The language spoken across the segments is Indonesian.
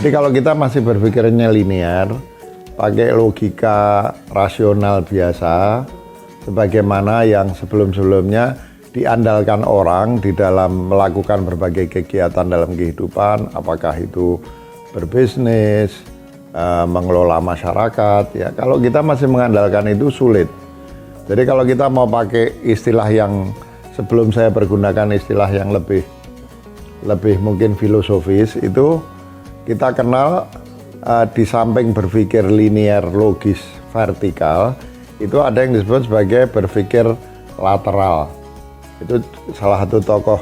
Jadi kalau kita masih berpikirnya linear, pakai logika rasional biasa, sebagaimana yang sebelum-sebelumnya diandalkan orang di dalam melakukan berbagai kegiatan dalam kehidupan, apakah itu berbisnis, mengelola masyarakat, ya. Kalau kita masih mengandalkan itu sulit. Jadi kalau kita mau pakai istilah yang sebelum saya pergunakan istilah yang lebih mungkin filosofis, itu kita kenal di samping berpikir linear, logis, vertikal, itu ada yang disebut sebagai berpikir lateral. Itu salah satu tokoh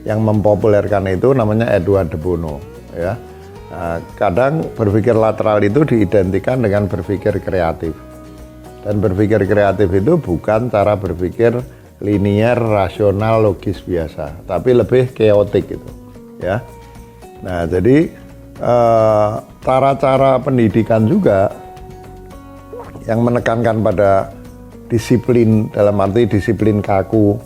yang mempopulerkan itu namanya Edward de Bono, ya. Kadang berpikir lateral itu diidentikan dengan berpikir kreatif. Dan berpikir kreatif itu bukan cara berpikir linear, rasional, logis biasa, tapi lebih chaotic gitu, ya. Nah, jadi cara-cara pendidikan juga yang menekankan pada disiplin, dalam arti disiplin kaku,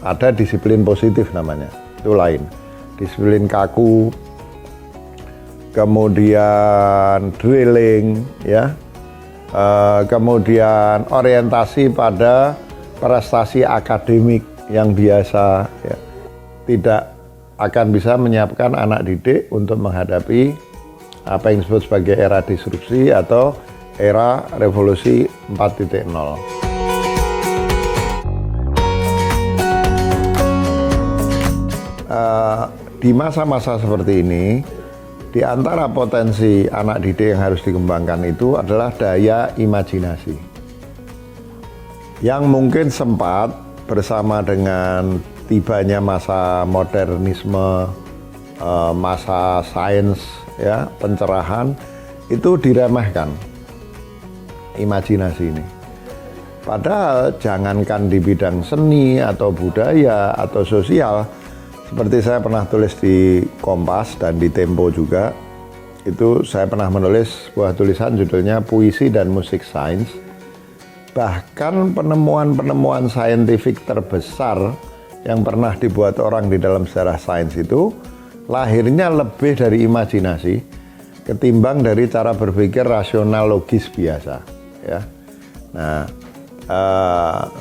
ada disiplin positif namanya, itu lain. Disiplin kaku, kemudian drilling, ya, kemudian orientasi pada prestasi akademik yang biasa, ya, tidak akan bisa menyiapkan anak didik untuk menghadapi apa yang disebut sebagai era disrupsi atau era revolusi 4.0. Di masa-masa seperti ini, di antara potensi anak didik yang harus dikembangkan itu adalah daya imajinasi. Yang mungkin sempat bersama dengan tibanya masa modernisme, masa sains, ya, pencerahan, itu diremehkan imajinasi ini. Padahal jangankan di bidang seni atau budaya atau sosial, seperti saya pernah tulis di Kompas dan di Tempo juga, itu saya pernah menulis sebuah tulisan judulnya Puisi dan Musik Sains. Bahkan penemuan-penemuan saintifik terbesar yang pernah dibuat orang di dalam sejarah sains itu lahirnya lebih dari imajinasi ketimbang dari cara berpikir rasional logis biasa, ya. Nah,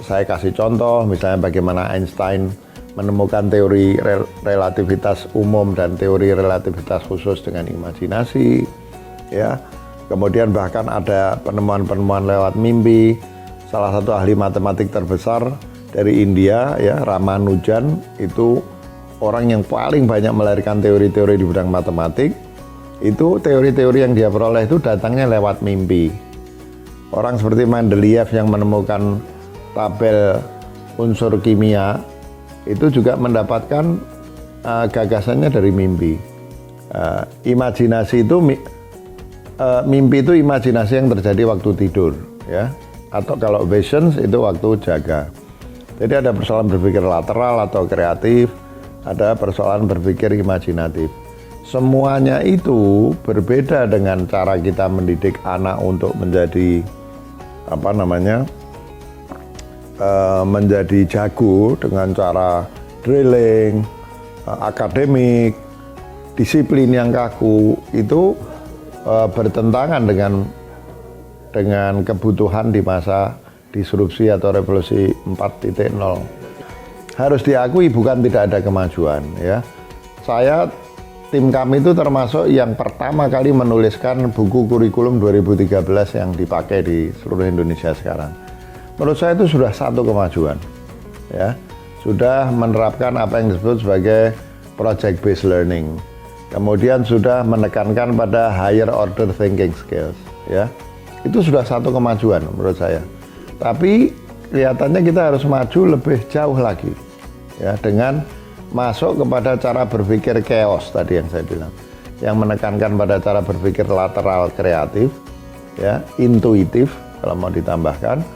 saya kasih contoh misalnya bagaimana Einstein menemukan teori relativitas umum dan teori relativitas khusus dengan imajinasi, ya. Kemudian bahkan ada penemuan-penemuan lewat mimpi. Salah satu ahli matematik terbesar dari India, ya, Ramanujan, itu orang yang paling banyak melahirkan teori-teori di bidang matematik. Itu teori-teori yang dia peroleh itu datangnya lewat mimpi. Orang seperti Mendeleev yang menemukan tabel unsur kimia itu juga mendapatkan gagasannya dari mimpi. Imajinasi itu mimpi itu imajinasi yang terjadi waktu tidur, ya, atau kalau visions itu waktu jaga. Jadi ada persoalan berpikir lateral atau kreatif, ada persoalan berpikir imajinatif. Semuanya itu berbeda dengan cara kita mendidik anak untuk menjadi menjadi jago dengan cara drilling, akademik, disiplin yang kaku, itu bertentangan dengan kebutuhan di masa disrupsi atau revolusi 4.0. Harus diakui bukan tidak ada kemajuan, ya. Tim kami itu termasuk yang pertama kali menuliskan buku kurikulum 2013 yang dipakai di seluruh Indonesia sekarang. Menurut saya itu sudah satu kemajuan, ya. Sudah menerapkan apa yang disebut sebagai project based learning. Kemudian sudah menekankan pada higher order thinking skills, ya. Itu sudah satu kemajuan menurut saya. Tapi kelihatannya kita harus maju lebih jauh lagi, ya, dengan masuk kepada cara berpikir chaos tadi yang saya bilang, yang menekankan pada cara berpikir lateral kreatif, ya, intuitif kalau mau ditambahkan,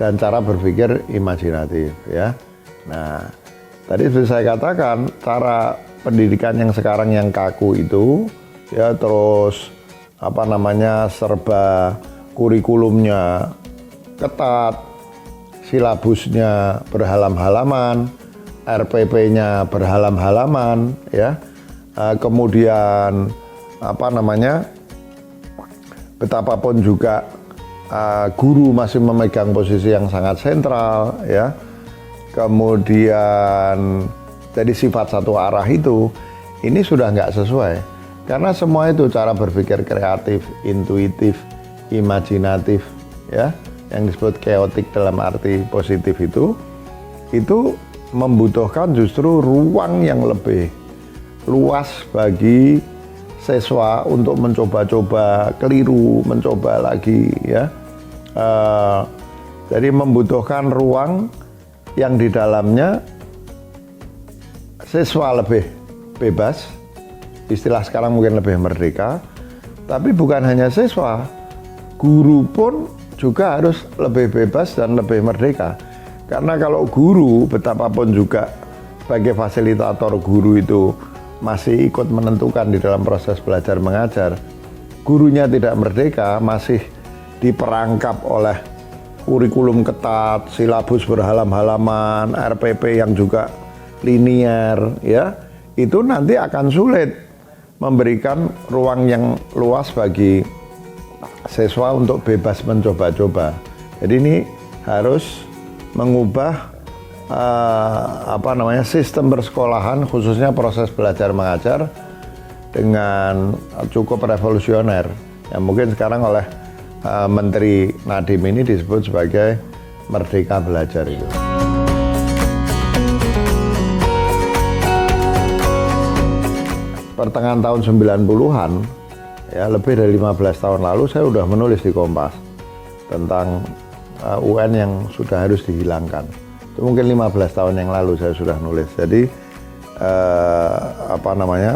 dan cara berpikir imajinatif, ya. Nah, tadi seperti saya katakan, cara pendidikan yang sekarang yang kaku itu, ya, terus serba kurikulumnya ketat, silabusnya berhalam-halaman, RPP-nya berhalam-halaman, ya. Kemudian betapapun juga guru masih memegang posisi yang sangat sentral, ya. Kemudian jadi sifat satu arah itu, ini sudah nggak sesuai. Karena semua itu cara berpikir kreatif, intuitif, imajinatif, ya, yang disebut chaotic dalam arti positif itu membutuhkan justru ruang yang lebih luas bagi siswa untuk mencoba-coba keliru, mencoba lagi, ya. Jadi membutuhkan ruang yang di dalamnya siswa lebih bebas, istilah sekarang mungkin lebih merdeka, tapi bukan hanya siswa, guru pun juga harus lebih bebas dan lebih merdeka. Karena kalau guru, betapapun juga sebagai fasilitator guru itu masih ikut menentukan di dalam proses belajar mengajar, gurunya tidak merdeka, masih diperangkap oleh kurikulum ketat, silabus berhalam-halaman, RPP yang juga linier, ya, itu nanti akan sulit memberikan ruang yang luas bagi siswa untuk bebas mencoba-coba. Jadi ini harus mengubah sistem persekolahan, khususnya proses belajar mengajar dengan cukup revolusioner, yang mungkin sekarang oleh Menteri Nadiem ini disebut sebagai Merdeka Belajar itu. Pertengahan tahun 90-an, ya, lebih dari 15 tahun lalu saya sudah menulis di Kompas tentang UN yang sudah harus dihilangkan. Itu mungkin 15 tahun yang lalu saya sudah nulis. Jadi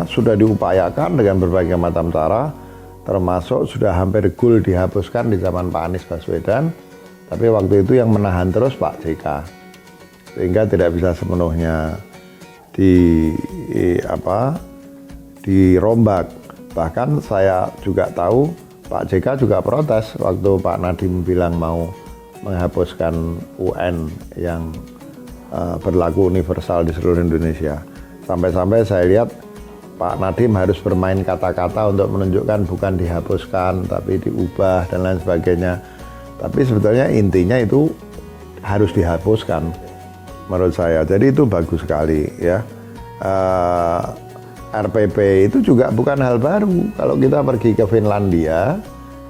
sudah diupayakan dengan berbagai macam cara, termasuk sudah hampir goal dihapuskan di zaman Pak Anies Baswedan, tapi waktu itu yang menahan terus Pak JK, sehingga tidak bisa sepenuhnya dirombak. Bahkan saya juga tahu Pak JK juga protes waktu Pak Nadiem bilang mau menghapuskan UN yang berlaku universal di seluruh Indonesia. Sampai-sampai saya lihat Pak Nadiem harus bermain kata-kata untuk menunjukkan bukan dihapuskan tapi diubah dan lain sebagainya. Tapi sebetulnya intinya itu harus dihapuskan menurut saya. Jadi itu bagus sekali, ya. RPP itu juga bukan hal baru. Kalau kita pergi ke Finlandia,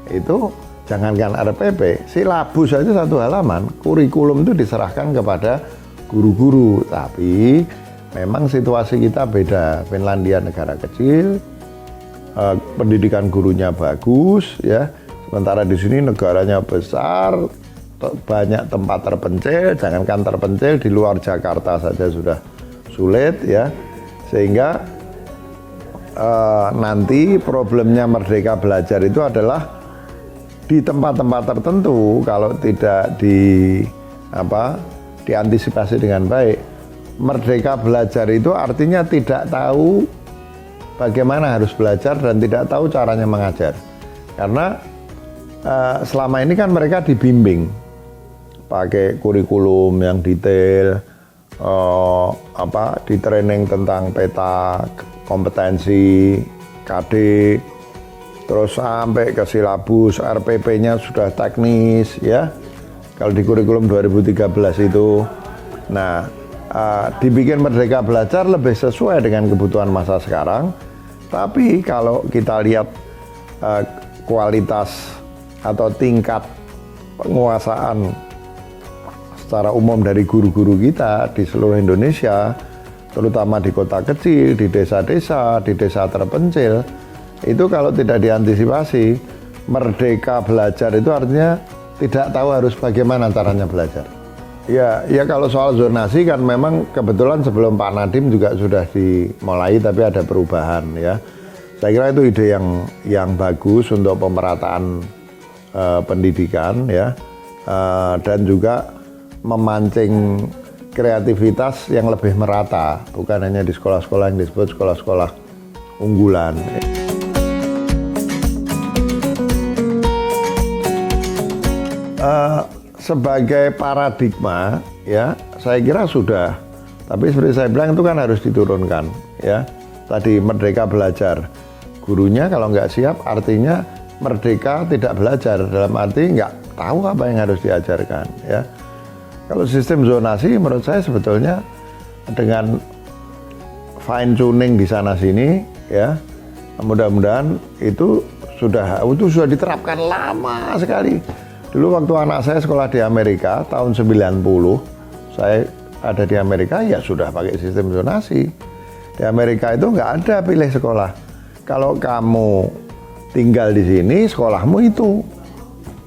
itu jangankan RPP, silabus aja satu halaman, kurikulum itu diserahkan kepada guru-guru. Tapi memang situasi kita beda. Finlandia negara kecil, pendidikan gurunya bagus, ya. Sementara di sini negaranya besar, banyak tempat terpencil. Jangankan terpencil, di luar Jakarta saja sudah sulit, ya. Sehingga nanti problemnya Merdeka Belajar itu adalah di tempat-tempat tertentu, kalau tidak diantisipasi dengan baik, Merdeka Belajar itu artinya tidak tahu bagaimana harus belajar dan tidak tahu caranya mengajar. Karena selama ini kan mereka dibimbing pakai kurikulum yang detail, di training tentang peta kompetensi, KD, terus sampai ke silabus, RPP-nya sudah teknis, ya. Kalau di kurikulum 2013 itu, nah, dibikin Merdeka Belajar lebih sesuai dengan kebutuhan masa sekarang. Tapi kalau kita lihat kualitas atau tingkat penguasaan secara umum dari guru-guru kita di seluruh Indonesia, terutama di kota kecil, di desa-desa, di desa terpencil, itu kalau tidak diantisipasi, Merdeka Belajar itu artinya tidak tahu harus bagaimana caranya belajar. Ya kalau soal zonasi kan memang kebetulan sebelum Pak Nadiem juga sudah dimulai, tapi ada perubahan, ya. Saya kira itu ide yang bagus untuk pemerataan pendidikan, ya, dan juga memancing kreativitas yang lebih merata, bukan hanya di sekolah-sekolah yang disebut sekolah-sekolah unggulan. Sebagai paradigma, ya, saya kira sudah. Tapi seperti saya bilang itu kan harus diturunkan, ya. Tadi Merdeka Belajar, gurunya kalau nggak siap artinya merdeka tidak belajar, dalam arti nggak tahu apa yang harus diajarkan ya. Kalau sistem zonasi menurut saya sebetulnya dengan fine tuning di sana sini ya, mudah-mudahan itu sudah diterapkan lama sekali. Dulu waktu anak saya sekolah di Amerika tahun 90, saya ada di Amerika ya sudah pakai sistem zonasi. Di Amerika itu nggak ada pilih sekolah. Kalau kamu tinggal di sini, sekolahmu itu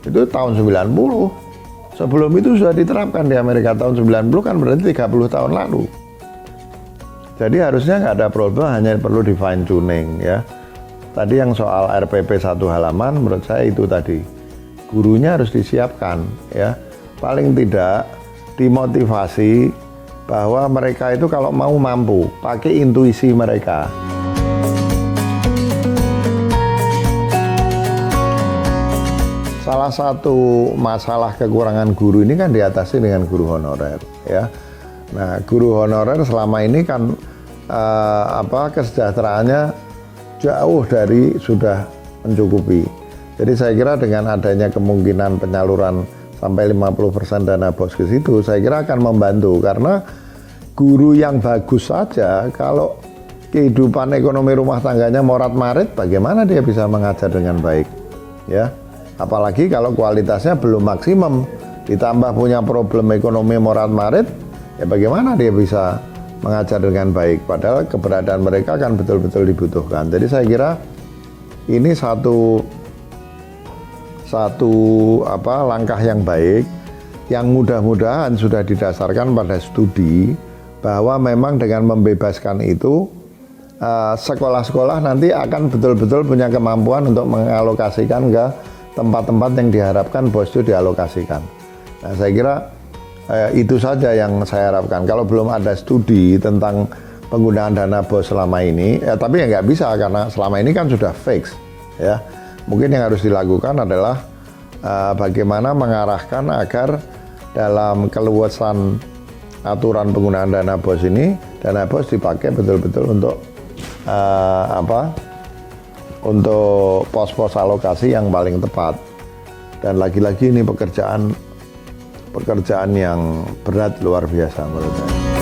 tahun 90. Sebelum itu sudah diterapkan di Amerika tahun 90 kan berarti 30 tahun lalu. Jadi harusnya nggak ada problem, hanya perlu di fine tuning ya. Tadi yang soal RPP 1 halaman menurut saya itu tadi. Gurunya harus disiapkan ya. Paling tidak dimotivasi bahwa mereka itu kalau mau mampu, pakai intuisi mereka. Salah satu masalah kekurangan guru ini kan diatasi dengan guru honorer ya. Nah, guru honorer selama ini kan kesejahteraannya jauh dari sudah mencukupi. Jadi saya kira dengan adanya kemungkinan penyaluran sampai 50% dana BOS ke situ, saya kira akan membantu karena guru yang bagus saja kalau kehidupan ekonomi rumah tangganya morat-marit, bagaimana dia bisa mengajar dengan baik ya. Apalagi kalau kualitasnya belum maksimum, ditambah punya problem ekonomi morat-marit, ya bagaimana dia bisa mengajar dengan baik, padahal keberadaan mereka kan betul-betul dibutuhkan. Jadi saya kira ini satu langkah yang baik, yang mudah-mudahan sudah didasarkan pada studi, bahwa memang dengan membebaskan itu, sekolah-sekolah nanti akan betul-betul punya kemampuan untuk mengalokasikan ke tempat-tempat yang diharapkan BOS itu dialokasikan. Nah, saya kira itu saja yang saya harapkan. Kalau belum ada studi tentang penggunaan dana BOS selama ini, tapi ya nggak bisa karena selama ini kan sudah fix. Ya, mungkin yang harus dilakukan adalah bagaimana mengarahkan agar dalam keluasan aturan penggunaan dana BOS ini, dana BOS dipakai betul-betul untuk untuk pos-pos alokasi yang paling tepat. Dan lagi-lagi ini pekerjaan yang berat luar biasa menurut saya.